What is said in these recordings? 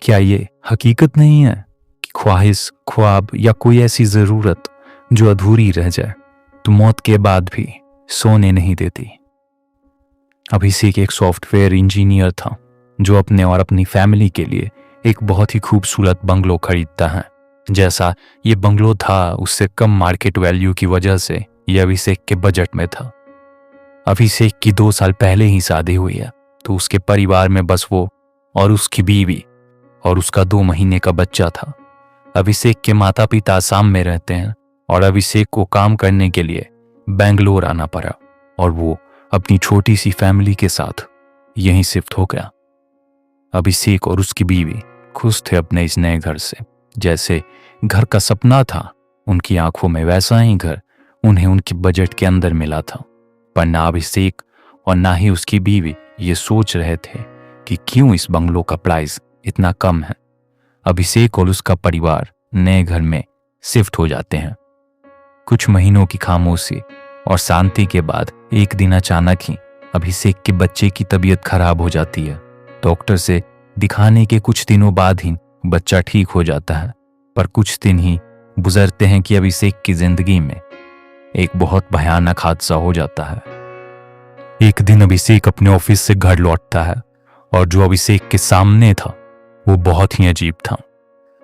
क्या ये हकीकत नहीं है कि ख्वाहिश, ख्वाब या कोई ऐसी ज़रूरत जो अधूरी रह जाए तो मौत के बाद भी सोने नहीं देती। अभिषेक एक सॉफ्टवेयर इंजीनियर था जो अपने और अपनी फैमिली के लिए एक बहुत ही खूबसूरत बंगलो खरीदता है। जैसा ये बंगलो था उससे कम मार्केट वैल्यू की वजह से यह अभिषेक के बजट में था। अभिषेक की 2 साल पहले ही शादी हुई है, तो उसके परिवार में बस वो और उसकी बीवी और उसका 2 महीने का बच्चा था। अभिषेक के माता पिता आसाम में रहते हैं और अभिषेक को काम करने के लिए बेंगलोर आना पड़ा और वो अपनी छोटी सी फैमिली के साथ यहीं शिफ्ट हो गया। अभिषेक और उसकी बीवी खुश थे अपने इस नए घर से। जैसे घर का सपना था उनकी आंखों में, वैसा ही घर उन्हें उनके बजट के अंदर मिला था। पर ना अभिषेक और ना ही उसकी बीवी ये सोच रहे थे कि क्यों इस बंगलो का प्राइस इतना कम है। अभिषेक और उसका परिवार नए घर में शिफ्ट हो जाते हैं। कुछ महीनों की खामोशी और शांति के बाद एक दिन अचानक ही अभिषेक के बच्चे की तबीयत खराब हो जाती है। डॉक्टर से दिखाने के कुछ दिनों बाद ही बच्चा ठीक हो जाता है। पर कुछ दिन ही गुजरते हैं कि अभिषेक की जिंदगी में एक बहुत भयानक हादसा हो जाता है। एक दिन अभिषेक अपने ऑफिस से घर लौटता है और जो अभिषेक के सामने था वो बहुत ही अजीब था।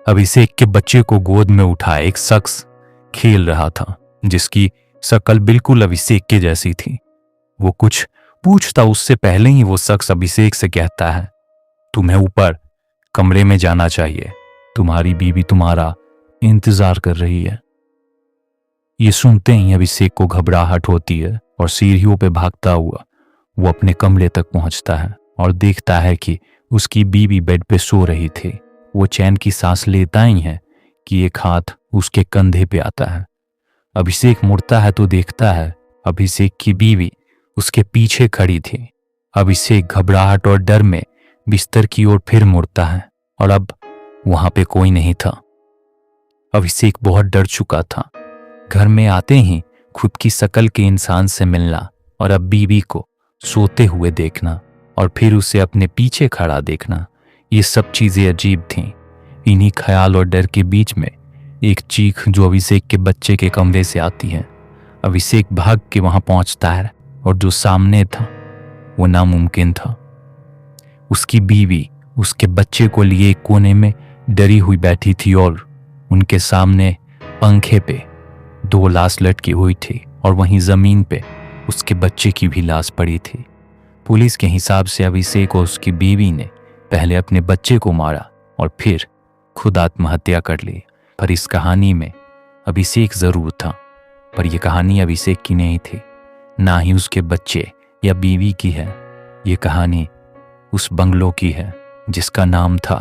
अभिषेक के बच्चे को गोद में उठाए एक शख्स खेल रहा था जिसकी शक्ल बिल्कुल अभिषेक के जैसी थी। वो कुछ पूछता उससे पहले ही वो शख्स अभिषेक से कहता है, तुम्हें ऊपर कमरे में जाना चाहिए, तुम्हारी बीवी तुम्हारा इंतजार कर रही है। ये सुनते ही अभिषेक को घबराहट होती है और सीढ़ियों पे भागता हुआ वो अपने कमरे तक पहुंचता है और देखता है कि उसकी बीवी बेड पे सो रही थी। वो चैन की सांस लेता ही है कि एक हाथ उसके कंधे पे आता है। अभिषेक मुड़ता है तो देखता है अभिषेक की बीवी उसके पीछे खड़ी थी। अभिषेक घबराहट और डर में बिस्तर की ओर फिर मुड़ता है और अब वहां पे कोई नहीं था। अभिषेक बहुत डर चुका था। घर में आते ही खुद की शक्ल के इंसान से मिलना और अब बीवी को सोते हुए देखना और फिर उसे अपने पीछे खड़ा देखना, ये सब चीजें अजीब थीं। इन्हीं ख्याल और डर के बीच में एक चीख जो अभिषेक के बच्चे के कमरे से आती है। अभिषेक भाग के वहां पहुंचता है और जो सामने था वो नामुमकिन था। उसकी बीवी उसके बच्चे को लिए एक कोने में डरी हुई बैठी थी और उनके सामने पंखे पे 2 लाश लटकी हुई थी और वहीं जमीन पे उसके बच्चे की भी लाश पड़ी थी। पुलिस के हिसाब से अभिषेक और उसकी बीवी ने पहले अपने बच्चे को मारा और फिर खुद आत्महत्या कर ली। पर इस कहानी में अभिषेक जरूर था, पर यह कहानी अभिषेक की नहीं थी, ना ही उसके बच्चे या बीवी की है। ये कहानी उस बंगलो की है जिसका नाम था